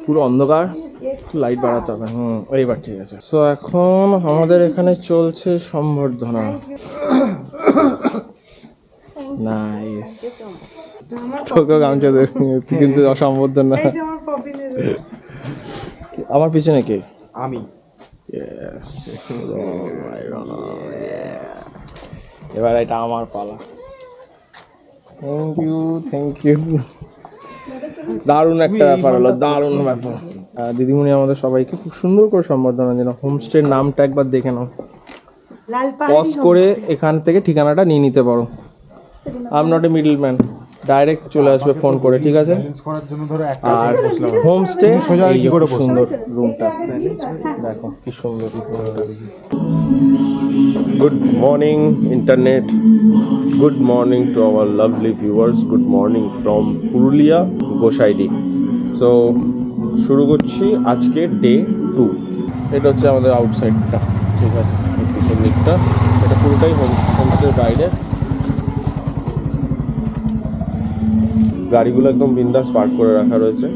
পুরো অন্ধকার, লাইট বাড়াতে হবে। এইবার ঠিক আছে। সো এখন আমাদের এখানে চলছে সম্বর্ধনা। নাইস। তোকে গামছা দেবে কিন্তু অসম্বর্ধনা। আমার পিছনে কে? আমি। এবার এটা আমার পালা। Thank you, thank you. দারুণ একটা ব্যাপার হলো, দারুণ ব্যাপার। দিদিমণি আমাদের সবাইকে খুব সুন্দর করে সম্বর্ধনা দিল। হোমস্টের নামটা একবার দেখে নাও, পজ করে এখান থেকে ঠিকানাটা নিয়ে নিতে পারো। I am not a middle man, direct চলে আসবে ফোন করে, ঠিক আছে? আর হোমস্টে এই কি সুন্দর রুমটা দেখো, কি সুন্দর। Good morning internet, good morning to our lovely viewers, good morning from Purulia Gosaidih. So শুরু করছি আজকে ডে 2। এটা হচ্ছে আমাদের আউটসাইডটা, ঠিক আছে? পিছন দিকটা এটা পুরোটাই হোমস্টের বাইরে। গাড়িগুলো একদম বিন্দাস পার্ক করে রাখা রয়েছে।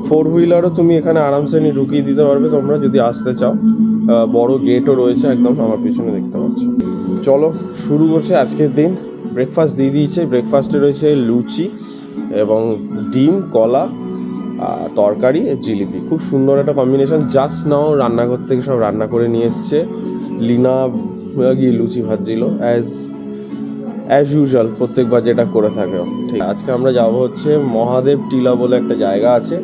4 হুইলারও তুমি এখানে আরামসে নিয়ে ঢুকিয়ে দিতে পারবে তোমরা যদি আসতে চাও। বড় গেটও রয়েছে একদম আমার পিছনে দেখতে পাচ্ছ। চলো শুরু করছে আজকের দিন। ব্রেকফাস্ট দিয়ে দিয়েছে। ব্রেকফাস্টে রয়েছে লুচি এবং ডিম, কলা, তরকারি, জিলিপি। খুব সুন্দর একটা কম্বিনেশন। জাস্ট নাও রান্নাঘর থেকে সব রান্না করে নিয়ে এসছে। লিনা গিয়ে লুচি ভাজছিল অ্যাজ ইউজুয়াল, প্রত্যেকবার যেটা করে থাকে। ঠিক আজকে আমরা যাব হচ্ছে মহাদেব টিলা বলে একটা জায়গা আছে,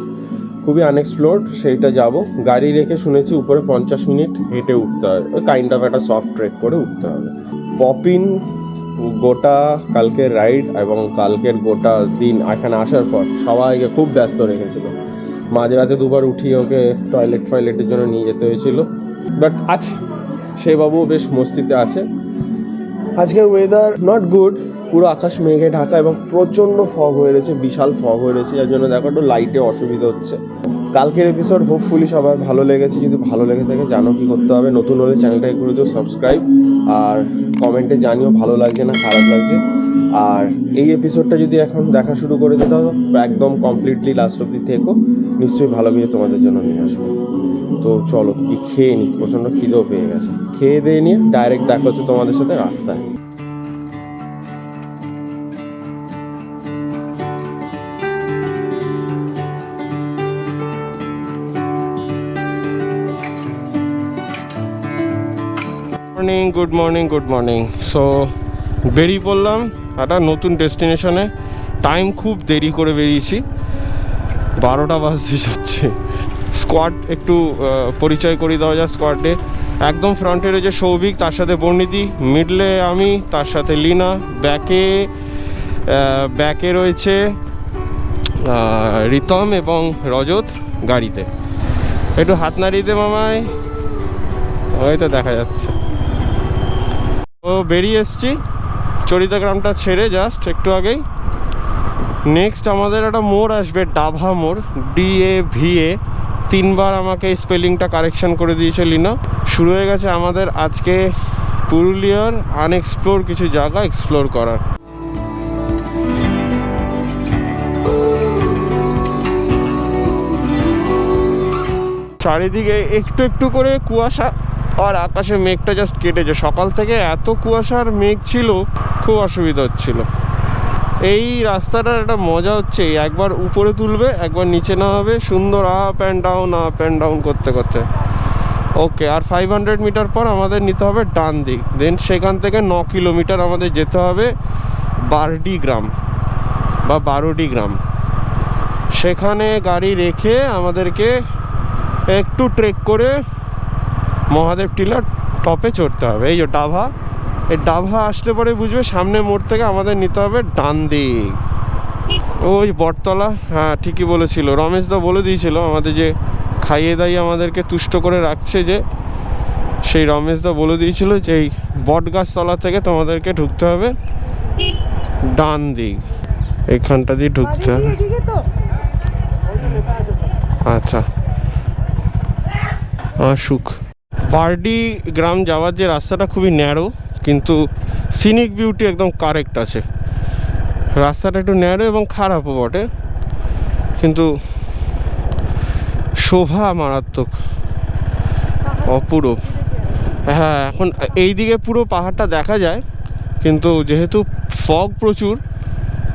খুবই আনএক্সপ্লোর্ড, সেইটা যাব। গাড়ি রেখে শুনেছি উপরে 50 মিনিট হেঁটে উঠতে হবে, কাইন্ড অফ একটা সফট ট্রেক করে উঠতে হবে। পপিন গোটা কালকের রাইড এবং কালকের গোটা দিন এখানে আসার পর সবাইকে খুব ব্যস্ত রেখেছিল। মাঝরাতে দুবার উঠিয়ে ওকে টয়লেটের জন্য নিয়ে যেতে হয়েছিল। বাট আজ সে বাবু বেশ মস্তিতে আছে। আজকের ওয়েদার নট গুড, পুরো আকাশ মেঘে ঢাকা এবং প্রচণ্ড ফগ হয়ে রয়েছে, বিশাল ফগ হয়ে রয়েছে, যার জন্য দেখো একটু লাইটে অসুবিধা হচ্ছে। কালকের এপিসোড হোপফুলি সবার ভালো লেগেছে। যদি ভালো লেগে থাকে জানো কি করতে হবে, নতুন হলে চ্যানেলটাকে করে দিও সাবস্ক্রাইব, আর কমেন্টে জানিও ভালো লাগছে না খারাপ লাগছে। আর এই এপিসোডটা যদি এখন দেখা শুরু করে দিতে হবে একদম কমপ্লিটলি লাস্ট অব্দি থেকো, নিশ্চয়ই ভালো কিছু তোমাদের জন্য নিয়ে আসবো। তো চলো কি খেয়ে নিই, প্রচণ্ড খিদেও পেয়ে গেছে। খেয়ে দিয়ে নিয়ে ডাইরেক্ট দেখা হচ্ছে তোমাদের সাথে রাস্তায়। Good morning. সো বেরিয়ে পড়লাম একটা নতুন ডেস্টিনেশনে। টাইম খুব দেরি করে বেরিয়েছি, 12টা বাজতে যাচ্ছে। স্কোয়াড একটু পরিচয় করিয়ে দেওয়া যায়। স্কোয়াডে একদম ফ্রন্টে রয়েছে সৌভিক, তার সাথে বর্ণিতি, মিডলে আমি, তার সাথে লিনা, ব্যাকে রয়েছে রিতম এবং রজত গাড়িতে। একটু হাত নাড়িয়ে দে মামায়, হয়তো দেখা যাচ্ছে। ও বেরিয়ে এসছি চরিতা গ্রামটা ছেড়ে জাস্ট একটু আগেই। নেক্সট আমাদের একটা মোড় আসবে, ডাভা মোড়, DAVA। 3বার আমাকে স্পেলিংটা কারেকশন করে দিয়েছে লিনা। শুরু হয়ে গেছে আমাদের আজকে পুরুলিয়ার আনএক্সপ্লোর কিছু জায়গা এক্সপ্লোর করার। চারিদিকে একটু একটু করে কুয়াশা, আর আকাশে মেঘটা জাস্ট কেটেছে। সকাল থেকে এত কুয়াশার মেঘ ছিল, খুব অসুবিধা হচ্ছিল। এই রাস্তাটার একটা মজা হচ্ছে, একবার উপরে তুলবে একবার নিচে নামাবে, সুন্দর আপ অ্যান্ড ডাউন করতে করতে। ওকে, আর 500 মিটার পর আমাদের নিতে হবে ডান দিক। দেন সেখান থেকে 9 কিলোমিটার আমাদের যেতে হবে বারডি গ্রাম। সেখানে গাড়ি রেখে আমাদেরকে একটু ট্রেক করে মহাদেব টিলার টপে চড়তে হবে। এই যে ডাভা, এই ডাভা আসলে পরে বুঝবে সামনে মোড় থেকে আমাদের নিতে হবে ডান দিক। ওই বটতলা, হ্যাঁ ঠিকই বলেছিল, রমেশদা বলে দিয়েছিল আমাদের, যে খাইয়ে দাইয়ে আমাদেরকে তুষ্ট করে রাখছে, যে সেই রমেশদা বলে দিয়েছিল যে এই বট গাছতলা থেকে তোমাদেরকে ঢুকতে হবে ডান দিক, এইখানটা দিয়ে ঢুকতে হবে। আচ্ছা, সুখ। বারডি গ্রাম যাওয়ার যে রাস্তাটা খুবই ন্যারো, কিন্তু সিনিক বিউটি একদম কারেক্ট আছে। রাস্তাটা একটু ন্যারো এবং খারাপও বটে, কিন্তু শোভা মারাত্মক, অপূরূপ। হ্যাঁ, এখন এইদিকে পুরো পাহাড়টা দেখা যায়, কিন্তু যেহেতু ফগ প্রচুর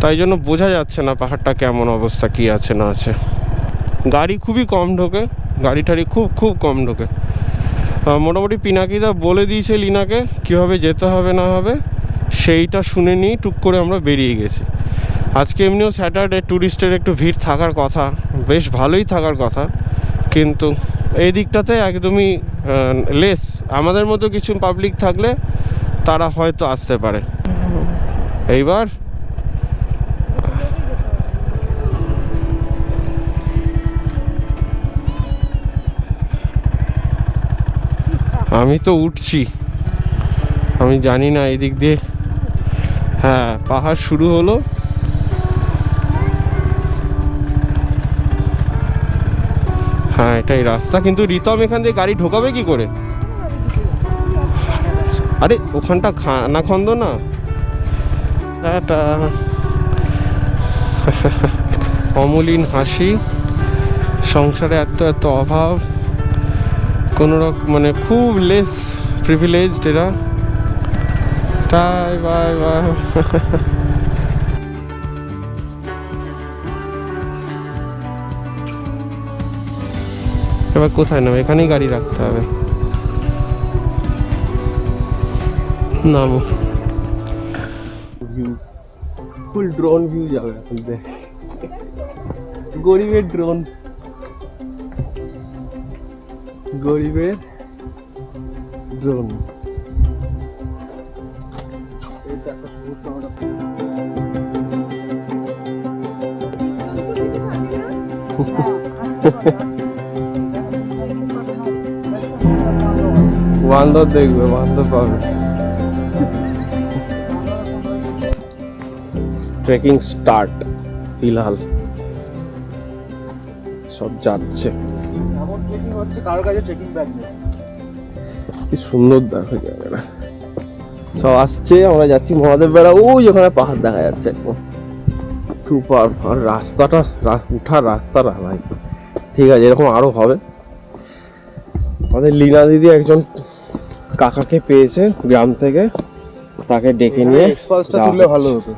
তাই জন্য বোঝা যাচ্ছে না পাহাড়টা কেমন অবস্থা, কি আছে না আছে। গাড়ি খুবই কম ঢোকে, গাড়ি টাড়ি খুব কম ঢোকে। মোটামুটি পিনাকিদা বলে দিয়েছে লিনাকে কীভাবে যেতে হবে না হবে, সেইটা শুনে নিই টুক করে আমরা বেরিয়ে গেছি। আজকে এমনিও স্যাটারডে, ট্যুরিস্টের একটু ভিড় থাকার কথা, বেশ ভালোই থাকার কথা, কিন্তু এই দিকটাতে একদমই লেস। আমাদের মতো কিছু পাবলিক থাকলে তারা হয়তো আসতে পারে। এইবার আমি তো উঠছি, আমি জানি না এই দিক দিয়ে। হ্যাঁ, পাহাড় শুরু হলো। হ্যাঁ, এটাই রাস্তা, কিন্তু রিতম এখান দিয়ে গাড়ি ঢোকাবে কি করে? আরে ওখানটা খানাখন্দ না। টাটা। অমলিন হাসি, সংসারে এত অভাব, কোনো রকম মানে খুব লেস প্রিভিলেজড এরা। টাই বাই বাই। এবার কোথায় নামো? এখানেই গাড়ি রাখতে হবে। নামো। ফুল ড্রোন ভিউ যাবে এখন, দেখ গরিবের ড্রোন, গরিবের ড্রোন। বান্দর দেখবে, বান্দর পাবে। Trekking start. ফিলহাল সব যাচ্ছে। কি সুন্দর দেখো জায়গাটা, সব আসছে, আমরা যাচ্ছি মহাদেব বেড়া। ওই ওখানে পাহাড় দেখা যাচ্ছে, সুপার। আর রাস্তাটা, উঠার রাস্তাটা ভাই ঠিক আছে, এরকম আরো হবে। আমাদের লীনা দিদি একজন কাকাকে পেয়েছে গ্রাম থেকে, তাকে ডেকে নিয়ে এক্সপালসটা তুললে ভালো হতো।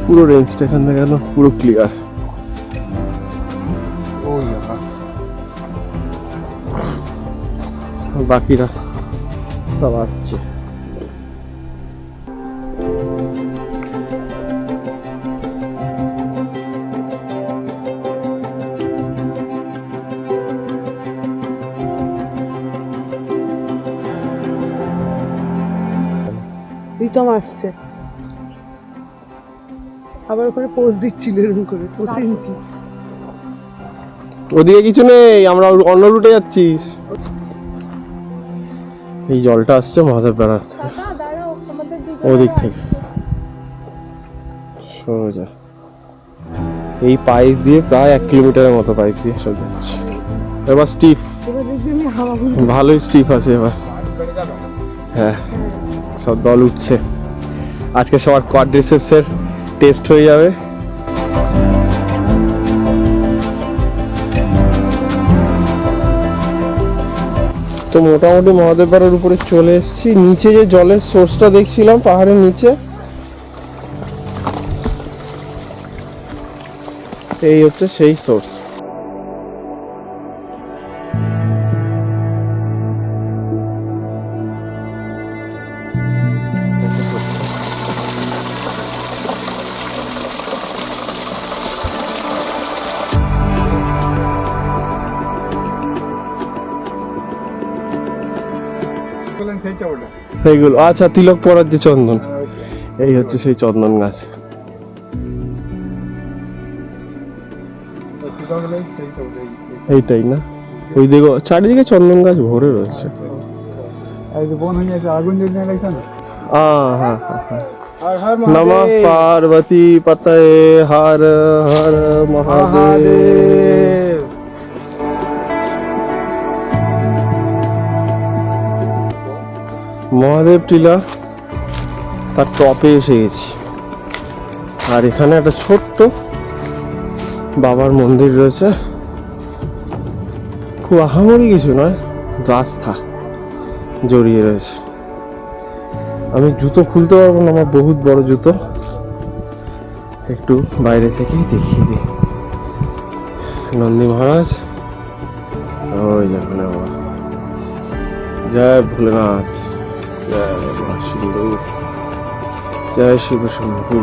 পুরো রেঞ্জটা এখান থেকে পুরো ক্লিয়ার। বাকিরা সব আসছে। রিতম আসছে, আবার ওখানে পোজ দিচ্ছিল এরকম করে, পোজে নিচ্ছি। ওদিকে কিছু নেই, আমরা অন্য রুটে যাচ্ছিস। এই জলটা আসছে মহাদেব বেড়ার ওদিক থেকে সোজা। এই পাইপ দিয়ে প্রায় 1 কিলোমিটারের মতো পাইপ দিয়ে সব যাচ্ছে। এবার স্টিফ, ভালোই স্টিফ আছে এবার। হ্যাঁ, সব দল উঠছে। আজকে সবার কোয়াড্রিসেপসের টেস্ট হয়ে যাবে। তো মোটামুটি মহাদেব পাড়ার উপরে চলে এসেছি। নিচে যে জলের সোর্সটা দেখছিলাম পাহাড়ের নিচে, এই হচ্ছে সেই সোর্স। এইগুলো আচ্ছা, তিলক পড়ার যে চন্দন, এই হচ্ছে সেই চন্দন গাছ। এইটাই না? ওই দিকে চারিদিকে চন্দন গাছ ভরে রয়েছে। নমঃ পার্বতী পতয়ে হর হর মহাদেব। মহাদেব টিলা তার টপে এসে গেছি। আর এখানে একটা ছোট্ট বাবার মন্দির রয়েছে, খুব আহামরি কিছু নয়, রাস্তা জড়িয়ে রয়েছে। আমি জুতো খুলতে পারবো না, আমার বহুত বড় জুতো, একটু বাইরে থেকেই দেখিয়ে দিই। নন্দী মহারাজ ওই যেখানে বাবা, জয় ভোলেনাথ, জয় মা সিন্ধু, জয় শিব শম্ভু।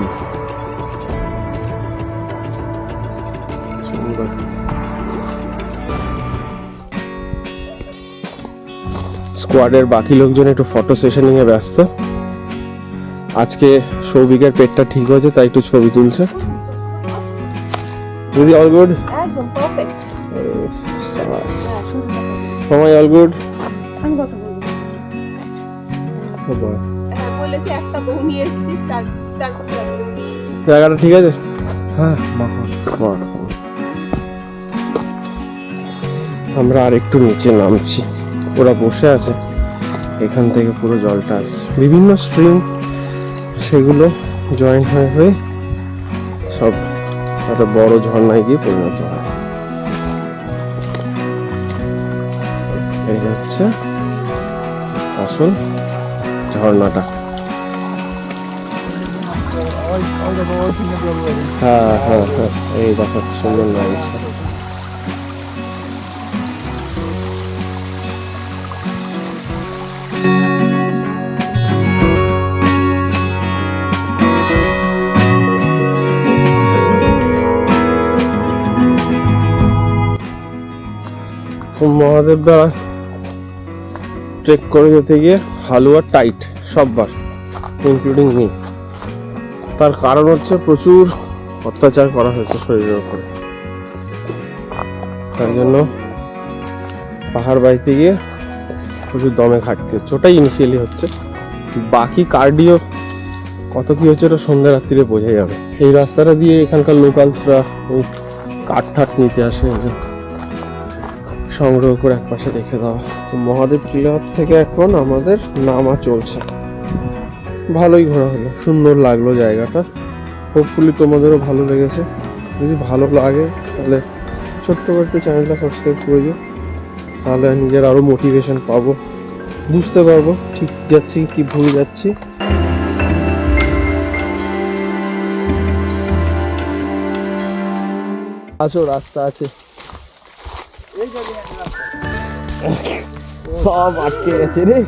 সুন্দর। স্কোয়াডের বাকি লোকজন একটু ফটো সেশনিং এ ব্যস্ত। আজকে সৌভিকের পেটটা ঠিক হয়েছে তাই একটু ছবি তুলছে। দিদি অল গুড? একদম পারফেক্ট। সবাই অল গুড? আমি কথা বলবো। হ্যাঁ বলেছি একটা বউ নিয়ে এসেছিস তারপর জায়গাটা ঠিক আছে? হ্যাঁ আমরা আর একটু নিচে নামছি, ওরা বসে আছে, এখান থেকে পুরো জলটা আসছে, বিভিন্ন স্ট্রিম সেগুলো জয়েন্ট হয়ে সব একটা বড় ঝর্ণায় গিয়ে পরিণত হয়। এই হচ্ছে আসল ঝর্ণাটা। হ্যাঁ হ্যাঁ হ্যাঁ, এই দেখো সুন্দর লাগছে। মহাদেব দ্বারা ট্রেক করে যেতে গিয়ে হালুয়া টাইট সববার, ইনক্লুডিং মি। তার কারণ হচ্ছে প্রচুর অত্যাচার করা হয়েছে শরীরের উপরে, তাই জন্য পাহাড় বাইতে গিয়ে প্রচুর দমে ঘাটতি হচ্ছে, ওটাই ইনিশিয়ালি হচ্ছে। বাকি কার্ডিও কত কি হচ্ছে ওটা সন্ধ্যা রাত্রিরে বোঝা যাবে। এই রাস্তাটা দিয়ে এখানকার লোকালসরা ওই কাঠ ঠাট নিতে আসে, সংগ্রহ করে এক পাশে রেখে দেওয়া। তো মহাদেব টিলার থেকে এখন আমাদের নামা চলছে। ভালোই ঘোরা হলো, সুন্দর লাগলো জায়গাটা। হোপফুলি তোমাদেরও ভালো লেগেছে। যদি ভালো লাগে তাহলে ছোট্ট করে একটু চ্যানেলটা সাবস্ক্রাইব করে দিও, তাহলে নিজের আরও মোটিভেশন পাবো, বুঝতে পারবো ঠিক যাচ্ছি কি ভুল যাচ্ছি। আসো, রাস্তা আছে, সব আটকে গেছে রে।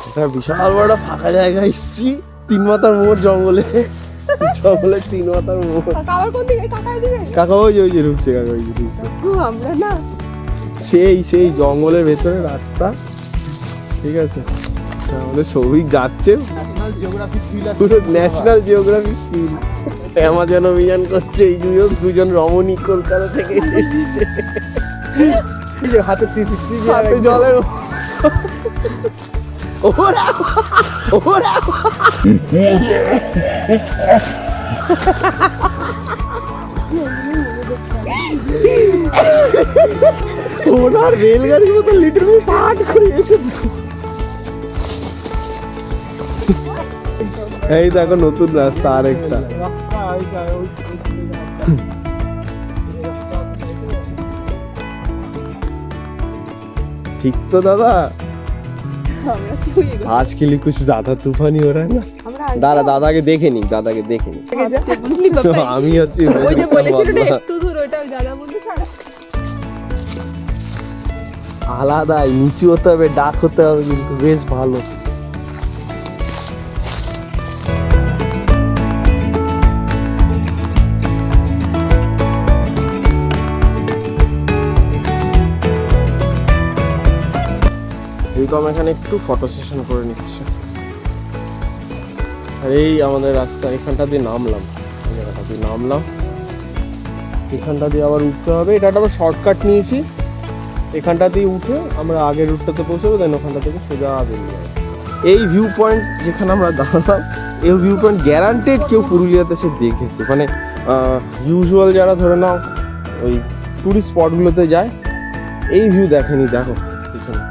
এটা বিশাল বড় ফাঁকা জায়গায় এসছি, 3 মাথার মোড় জঙ্গলে, জঙ্গলের 3 মাথার মোড়। আবার কোন দিকে? কাকার দিকে? কাকা ওই যে ঢুকছে, কাকা ওই যে ঢুকছে। আমরা না সেই জঙ্গলের ভেতরে রাস্তা, ঠিক আছে। আমাদের সৌভিক যাচ্ছে পুরো ন্যাশনাল জিওগ্রাফিক ফিল, অ্যামাজন অভিযান করছে। এই দুজন রমণী কলকাতা থেকে এসেছে, এই যে হাতে 360 হাতে জলের ওরা ওরা ওরা রেলগাড়ির মতো লিটার পাট করে এসে। এই দেখো নতুন রাস্তা আরেকটা। ঠিক তো দাদা? आज के लिए कुछ ज्यादा तूफानी हो रहा है ना। দাদা দাদাকে দেখে নি, দাদাকে দেখে নি। আমি হচ্ছি ওই যে বলেছিল না একটু দূর, ওইটা ওই দাদা বলতে খারাপ। আলাদা নিচু হতে হবে, ডাক হতে হবে, কিন্তু বেশ ভালো। রিকম এখানে একটু ফটো সেশন করে নিচ্ছে। আর এই আমাদের রাস্তা, এখানটা দিয়ে নামলাম, এই জায়গাটা দিয়ে নামলাম, এখানটা দিয়ে আবার উঠতে হবে। এটা একটা আমরা শর্টকাট নিয়েছি, এখানটা দিয়ে উঠে আমরা আগের রুটটাতে পৌঁছাবো, দেন ওখানটা থেকে সোজা বেরিয়ে যাবো। এই ভিউ পয়েন্ট যেখানে আমরা দাঁড়ালাম, এই ভিউ পয়েন্ট গ্যারান্টেড কেউ পুরুলিয়াতে সে দেখেছে। মানে ইউজুয়াল যারা ধরে নাও ওই টুরিস্ট স্পটগুলোতে যায়, এই ভিউ দেখেনি, দেখো পিছনে।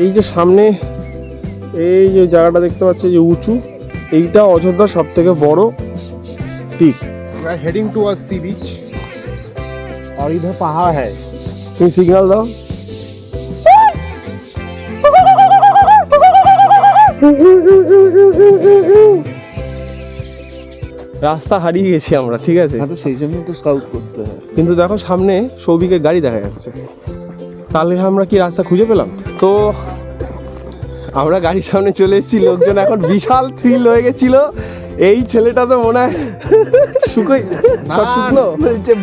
এই যে সামনে এই যে জায়গাটা দেখতে পাচ্ছি যে উঁচু, এইটা অযোধ্যার সব থেকে বড় pick. We are heading towards sea beach और इधर पहाड़ है। তুমি সিগন্যাল দাও। রাস্তা হারিয়ে গেছি আমরা, ঠিক আছে, हाँ तो সেই জন্য তো স্কাউট করতে হয়। কিন্তু দেখো সামনে সৌভিকের গাড়ি দেখা যাচ্ছে, তাহলে আমরা কি রাস্তা খুঁজে পেলাম? তো আমরা গাড়ির সামনে চলে এসেছি, লোকজন এখন বিশাল থ্রিল হয়ে গেছিল। এই ছেলেটা তো মনে হয় শুকোই সব শুকনো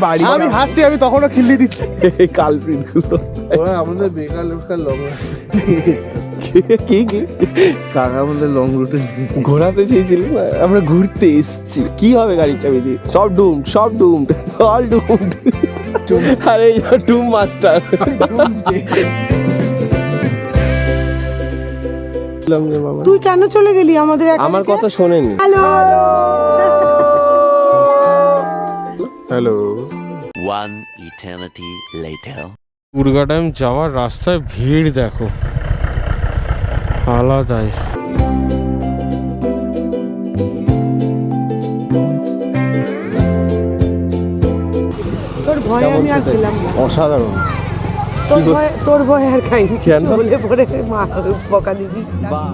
বাড়ি। আমি হাসছি, আমি তখনও খিল্লি দিচ্ছি। এই কালপ্রিট গুলো ওরা আমাদের বেকার লোকটা লং কি কি কাকা আমাদের লং রুটে ঘোরাতে চেয়েছিল না, আমরা ঘুরতে এসেছি। কি হবে গাড়ির চাবি দিয়ে? সব ডুমড, সব ডুমড, অল ডুমড। আরে ডুম মাস্টার। তুই কেন চলে গেলি আমাদের আমার কথা শোনেনি। Hello hello. One eternity later. উর্গাডাম যাওয়ার রাস্তায় ভিড় দেখো, আলাদাই। তোর ভয়ে আমি আর খেলাম না, অসাধারণ। তোর ভয়ে আর খাইনি, কেন? বলে পরে মা বকা দিবি। বাহ।